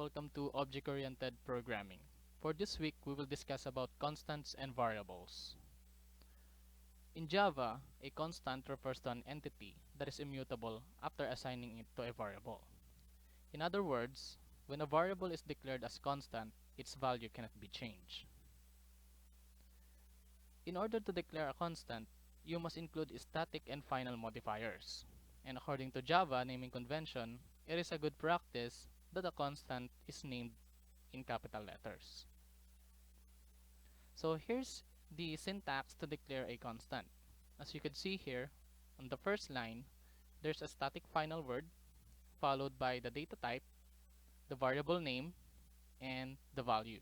welcome to Object-Oriented Programming. For this week, we will discuss about constants and variables. In Java, a constant refers to an entity that is immutable after assigning it to a variable. In other words, when a variable is declared as constant, its value cannot be changed. In order to declare a constant, you must include static and final modifiers. And according to Java naming convention, it is a good practice that a constant is named in capital letters. So here's the syntax to declare a constant. As you can see here, on the first line, there's a static final word followed by the data type, the variable name, and the value.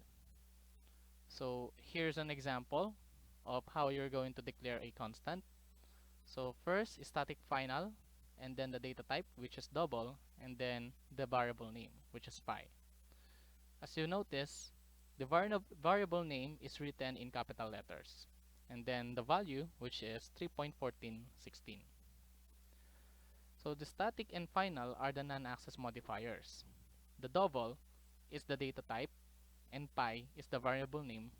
So here's an example of how you're going to declare a constant. So first, static final, and then the data type, which is double, and then the variable name, which is pi. As you notice, the variable name is written in capital letters, and then the value, which is 3.1416. So the static and final are the non-access modifiers. The double is the data type, and pi is the variable name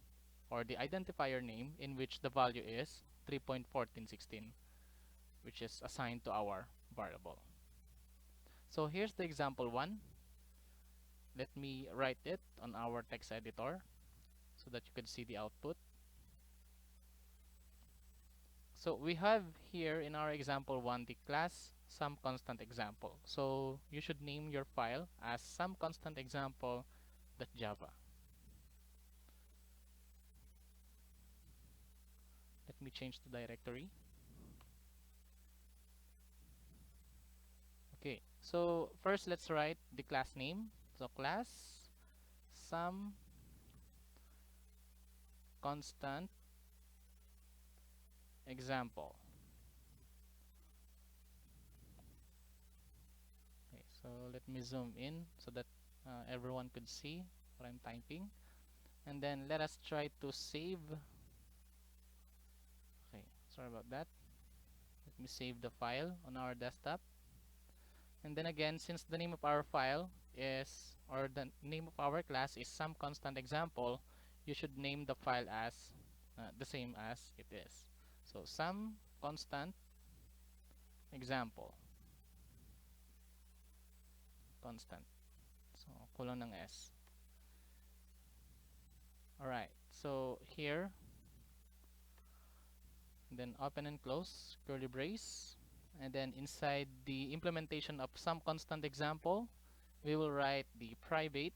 or the identifier name in which the value is 3.1416, which is assigned to our variable. So here's the example one. Let me write it on our text editor so that you can see the output. So we have here in our example one the class SomeConstantExample. So you should name your file as SomeConstantExample.java. Let me change the directory. Okay, so first let's write the class name. So class SomeConstantExample. Okay, so let me zoom in so that everyone could see what I'm typing. And then let us try to save. Okay, sorry about that. Let me save the file on our desktop. And then again, since the name of our file is, or the name of our class is SomeConstantExample, you should name the file as the same as it is. So SomeConstantExample. Constant. So colon ng S. Alright, so here, then open and close curly brace, and then inside the implementation of SomeConstantExample, we will write the private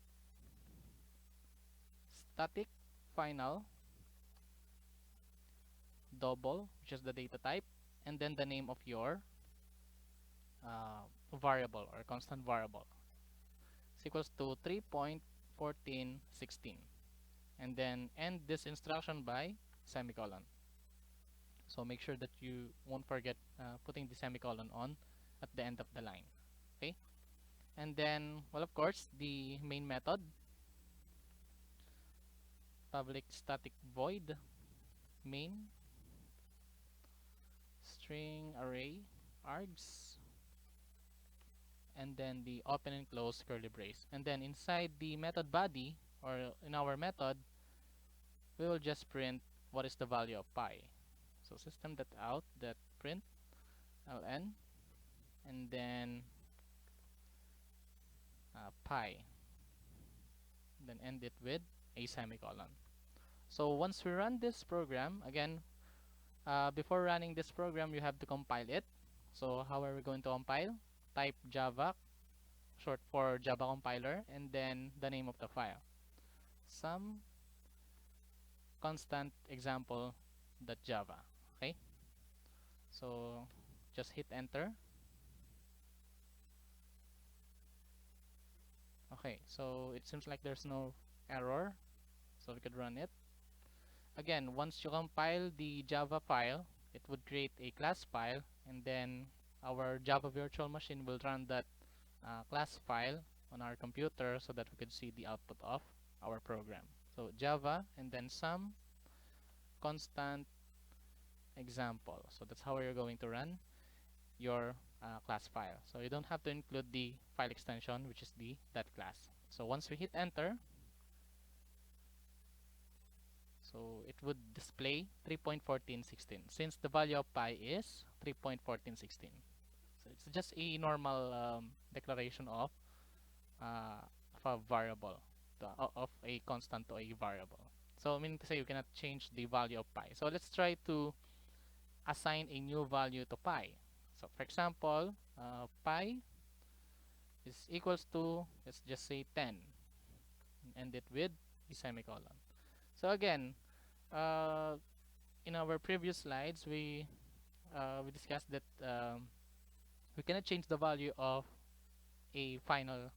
static final double, which is the data type, and then the name of your variable or constant variable is equals to 3.1416, and then end this instruction by semicolon. So make sure that you won't forget putting the semicolon on at the end of the line. Okay, and then, well, of course, the main method, public static void main string array args, and then the open and close curly brace. And then inside the method body, or in our method, we will just print what is the value of pi. So system.out.print ln, and then pi, then end it with a semicolon. So once we run this program, again, before running this program, you have to compile it. So how are we going to compile? Type Java, short for Java compiler, and then the name of the file, SomeConstantExample.java. Okay, so just hit enter. Okay, so it seems like there's no error, so we could run it. Again, once you compile the Java file, it would create a class file, and then our Java virtual machine will run that class file on our computer so that we could see the output of our program. So Java and then some constant example. So that's how you're going to run your class file. So you don't have to include the file extension, which is the that class. So once we hit enter, so it would display 3.1416 since the value of pi is 3.1416. So it's just a normal declaration uh, of a variable, of a constant to a variable. So meaning to say you cannot change the value of pi. So let's try to assign a new value to pi. So for example, pi is equals to, let's just say 10, and end it with a semicolon. So again, uh, in our previous slides, we discussed that we cannot change the value of a final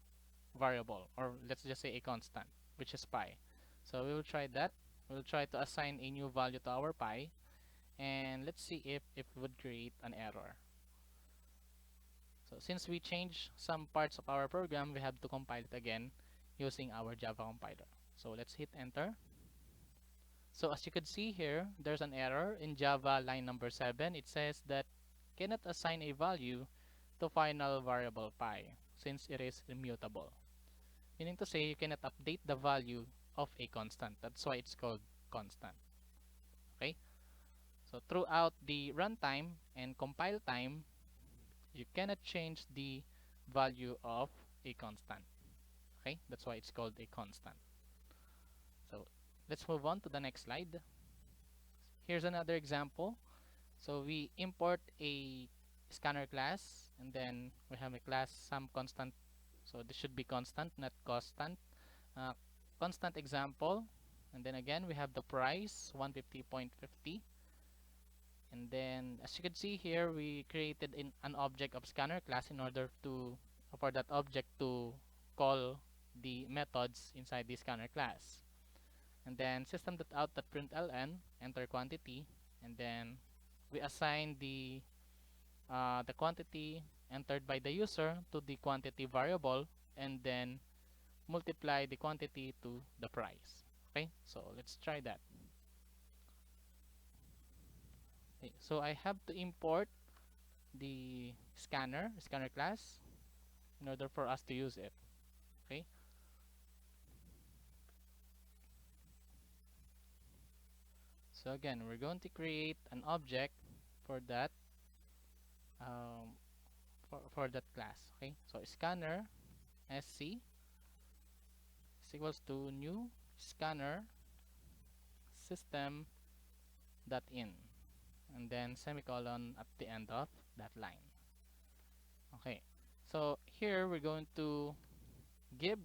variable, or let's just say a constant, which is pi. So we will try that. We'll try to assign a new value to our pi, and let's see if it would create an error. So since we changed some parts of our program, we have to compile it again using our Java compiler. So let's hit enter. So as you can see here, there's an error in Java line number 7. It says that cannot assign a value to final variable pi since it is immutable. Meaning to say you cannot update the value of a constant. That's why it's called constant. Okay? So throughout the runtime and compile time, you cannot change the value of a constant. Okay? That's why it's called a constant. So let's move on to the next slide. Here's another example. So we import a scanner class, and then we have a class sum constant. So this should be constant, not constant. Uh, Constant example, and then again we have the price 150.50, and then as you can see here, we created an object of scanner class in order to for that object to call the methods inside the scanner class. And then system.out.println, enter quantity, and then we assign the quantity entered by the user to the quantity variable, and then multiply the quantity to the price. Okay, so let's try that. Okay, so I have to import the scanner class in order for us to use it. Okay, so again, we're going to create an object for that um, for that class. Okay, so scanner sc is equals to new scanner system dot in, and then semicolon at the end of that line. Okay, so here we're going to give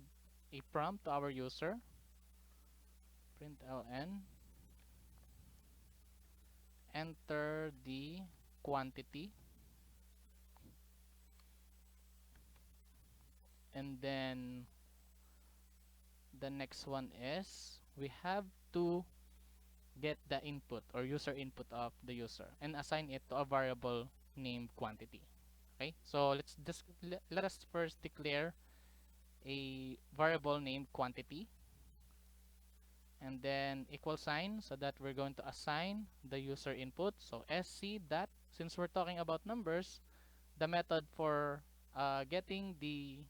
a prompt to our user, println, enter the quantity, and then the next one is we have to get the input or user input of the user and assign it to a variable named quantity. Okay, so let us first declare a variable named quantity, and then equal sign, so that we're going to assign the user input. So sc dot, since we're talking about numbers, the method for getting the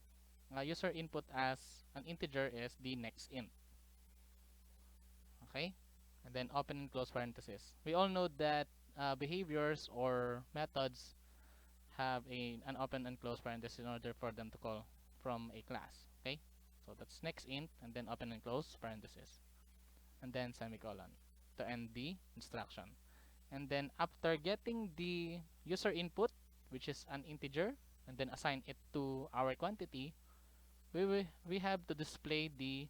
user input as an integer is the next int. Okay, and then open and close parenthesis. We all know that behaviors or methods have an open and close parenthesis in order for them to call from a class. Okay, so that's next int, and then open and close parenthesis, and then semicolon to end the instruction. And then after getting the user input, which is an integer, and then assign it to our quantity, we have to display the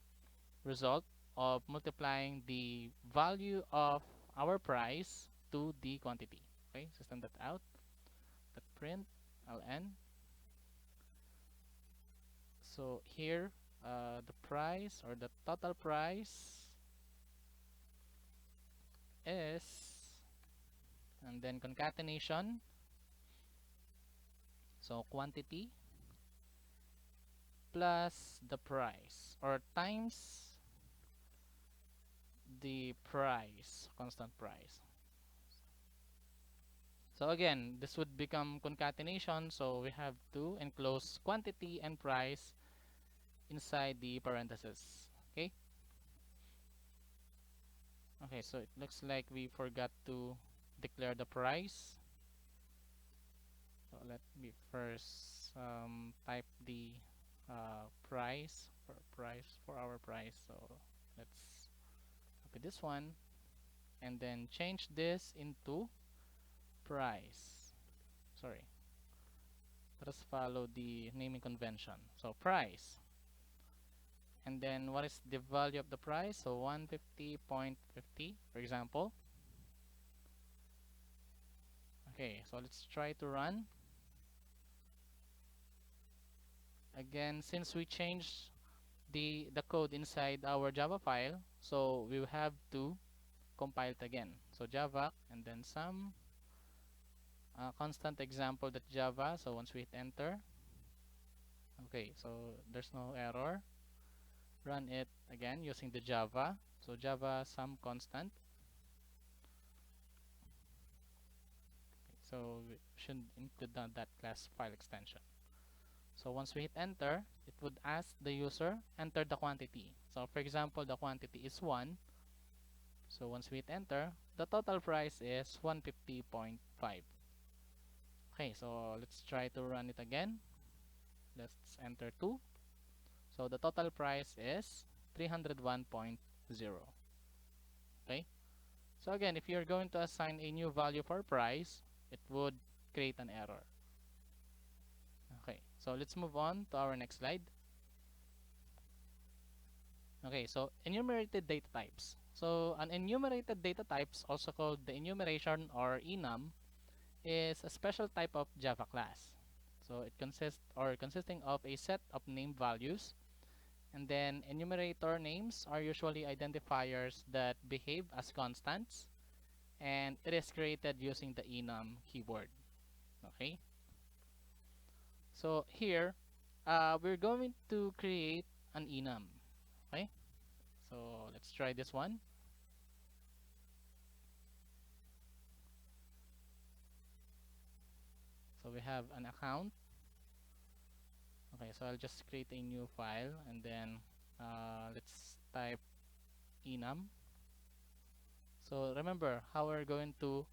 result of multiplying the value of our price to the quantity. Okay, system.out.println. So here, the price or the total price is, and then concatenation, so quantity plus the price, or times the price, constant price. So again, this would become concatenation, so we have to enclose quantity and price inside the parentheses. Okay. Okay, so it looks like we forgot to declare the price. So let me first type the price for our price. So let's copy this one and then change this into price. Sorry, let us follow the naming convention. So price, and then what is the value of the price? So 150.50, for example. Okay, so let's try to run again. Since we changed the code inside our Java file, so we will have to compile it again. So Java and then some constant example that Java. So once we hit enter, okay, so there's no error. Run it again using the Java. So Java some constant. Okay, so we should include that class file extension. So once we hit enter, it would ask the user enter the quantity. So for example, the quantity is 1. So once we hit enter, the total price is 150.5. Okay, so let's try to run it again. Let's enter 2. So the total price is 301.0. Okay, so again, if you're going to assign a new value for price, it would create an error. Okay, so let's move on to our next slide. Okay, so enumerated data types. So an enumerated data types, also called the enumeration or enum, is a special type of Java class. So it consists or consisting of a set of name values, and then enumerator names are usually identifiers that behave as constants, and it is created using the enum keyword. Okay, so here we're going to create an enum. Okay, so let's try this one. So we have an account. Okay, so I'll just create a new file and then let's type enum. So remember how we're going to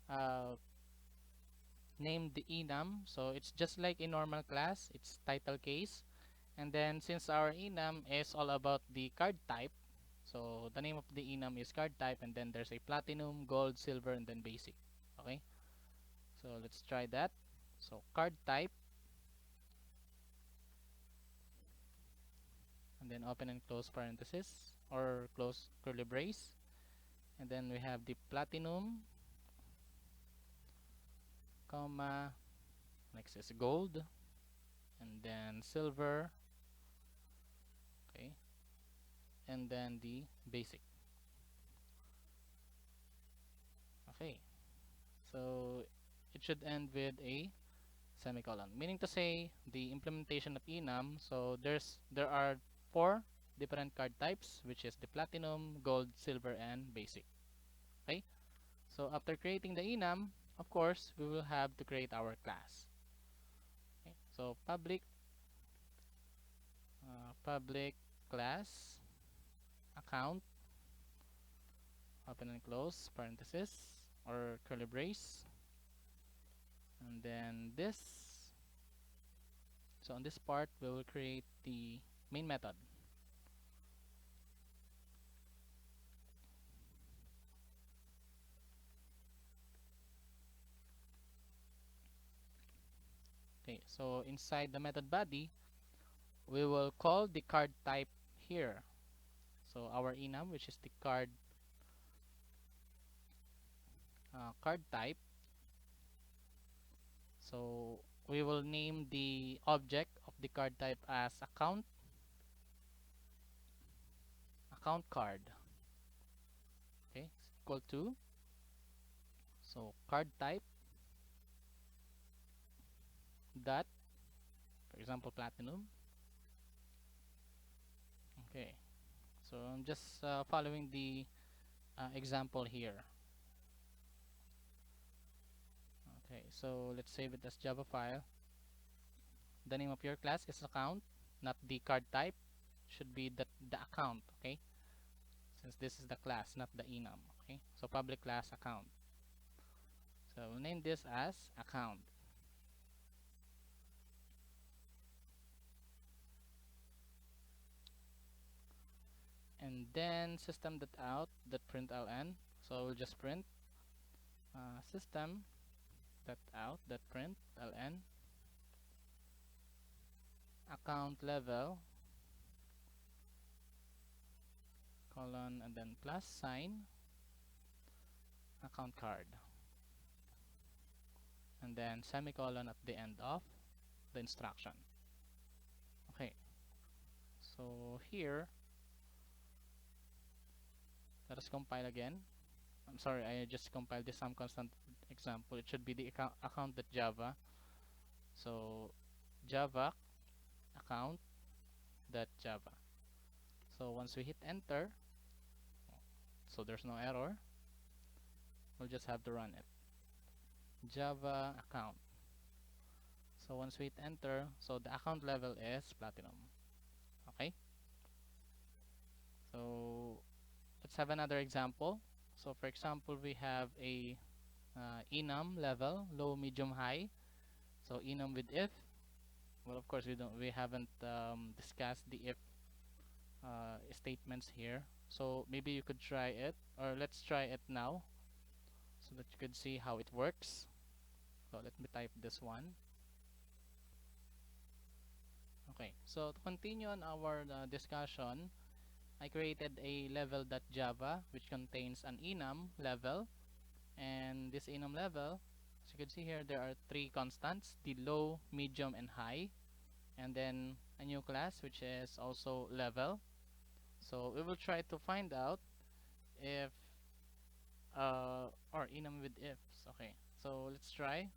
uh, name the enum. So it's just like a normal class, it's title case. And then since our enum is all about the card type, so the name of the enum is card type, and then there's a platinum, gold, silver, and then basic. Okay, so let's try that. So card type, and then open and close parenthesis or close curly brace, and then we have the platinum, comma, next is gold, and then silver, okay, and then the basic. Okay, so it should end with a semicolon, meaning to say the implementation of enum. So there are 4 different card types, which is the platinum, gold, silver, and basic. Okay, so after creating the enum, of course we will have to create our class. Okay, so public class account, open and close parenthesis or curly brace, and then this. So on this part we will create the main method. Okay, so inside the method body we will call the card type here. So our enum, which is the card type. So we will name the object of the card type as account card. Okay, equal to, so card type dot, for example, platinum. Okay, so I'm just following the example here. Okay, so let's save it as Java file. The name of your class is account. not the card type, should be the account, okay? Since this is the class, not the enum, okay? So public class account. So we'll name this as account. And then system.out.println. So we'll just print system.out.println account level colon and then plus sign account card and then semicolon at the end of the instruction. Okay, so here let us compile again. I'm sorry, I just compiled the some constant example. It should be the account.java. So java account.java. So once we hit enter, so there's no error, we'll just have to run it. Java account. So once we hit enter, so the account level is platinum. Okay, so let's have another example. So for example, we have a enum level, low, medium, high. So enum with if. Well, of course we haven't discussed the if statements here. So maybe you could try it, or let's try it now, so that you could see how it works. So let me type this one. Okay. So to continue on our discussion, I created a level.java which contains an enum level, and this enum level, as you can see here, there are three constants: the low, medium, and high, and then a new class which is also level. So we will try to find out if or enum with ifs. Okay, so let's try.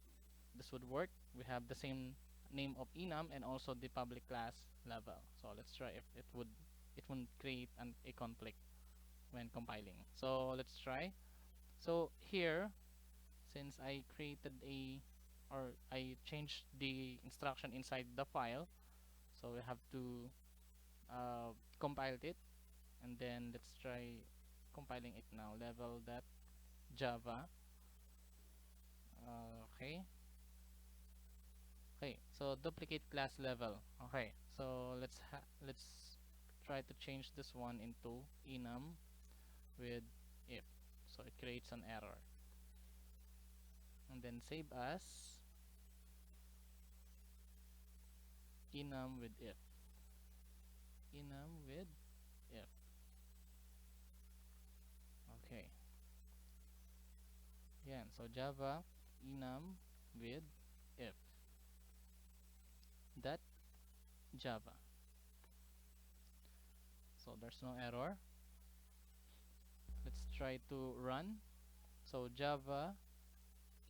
This would work. We have the same name of enum and also the public class level. So let's try if it wouldn't create a conflict when compiling. So let's try. So here, since I created or I changed the instruction inside the file, so we have to compile it, and then let's try compiling it now. Level.java. Okay. Okay, so duplicate class level. Okay, so let's try to change this one into enum with if. So it creates an error. And then save as enum with if. Enum with if. Okay. Again, so Java enum with if. That Java. So there's no error. Let's try to run. So Java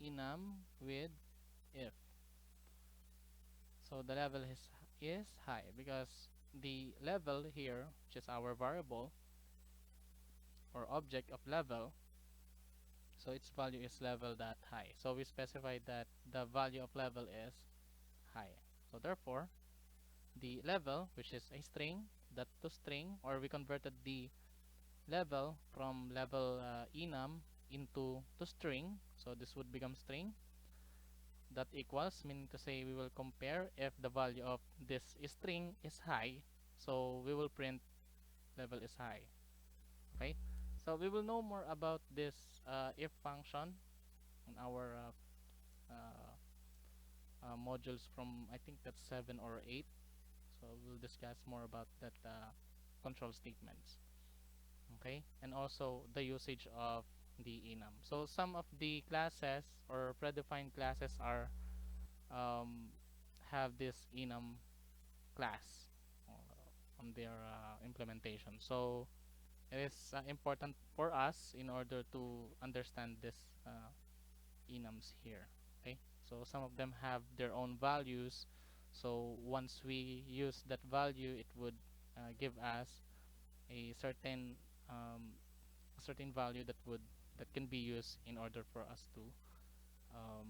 enum with if. So the level is high because the level here, which is our variable or object of level, so its value is level that high. So we specified that the value of level is high. So therefore, the level, which is a string, that to string, or we converted the level from level enum into to string. So this would become string. That equals, meaning to say we will compare if the value of this string is high, so we will print level is high. Okay, so we will know more about this if function in our modules from, I think that's 7 or 8. So we'll discuss more about that control statements. Okay, and also the usage of the enum. So some of the classes or predefined classes are have this enum class on their implementation. So it is important for us in order to understand this enums here. Okay, so some of them have their own values. So once we use that value, it would give us a um, certain value that can be used in order for us to um,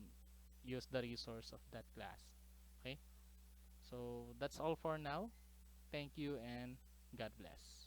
use the resource of that class. Okay, so that's all for now. Thank you and God bless.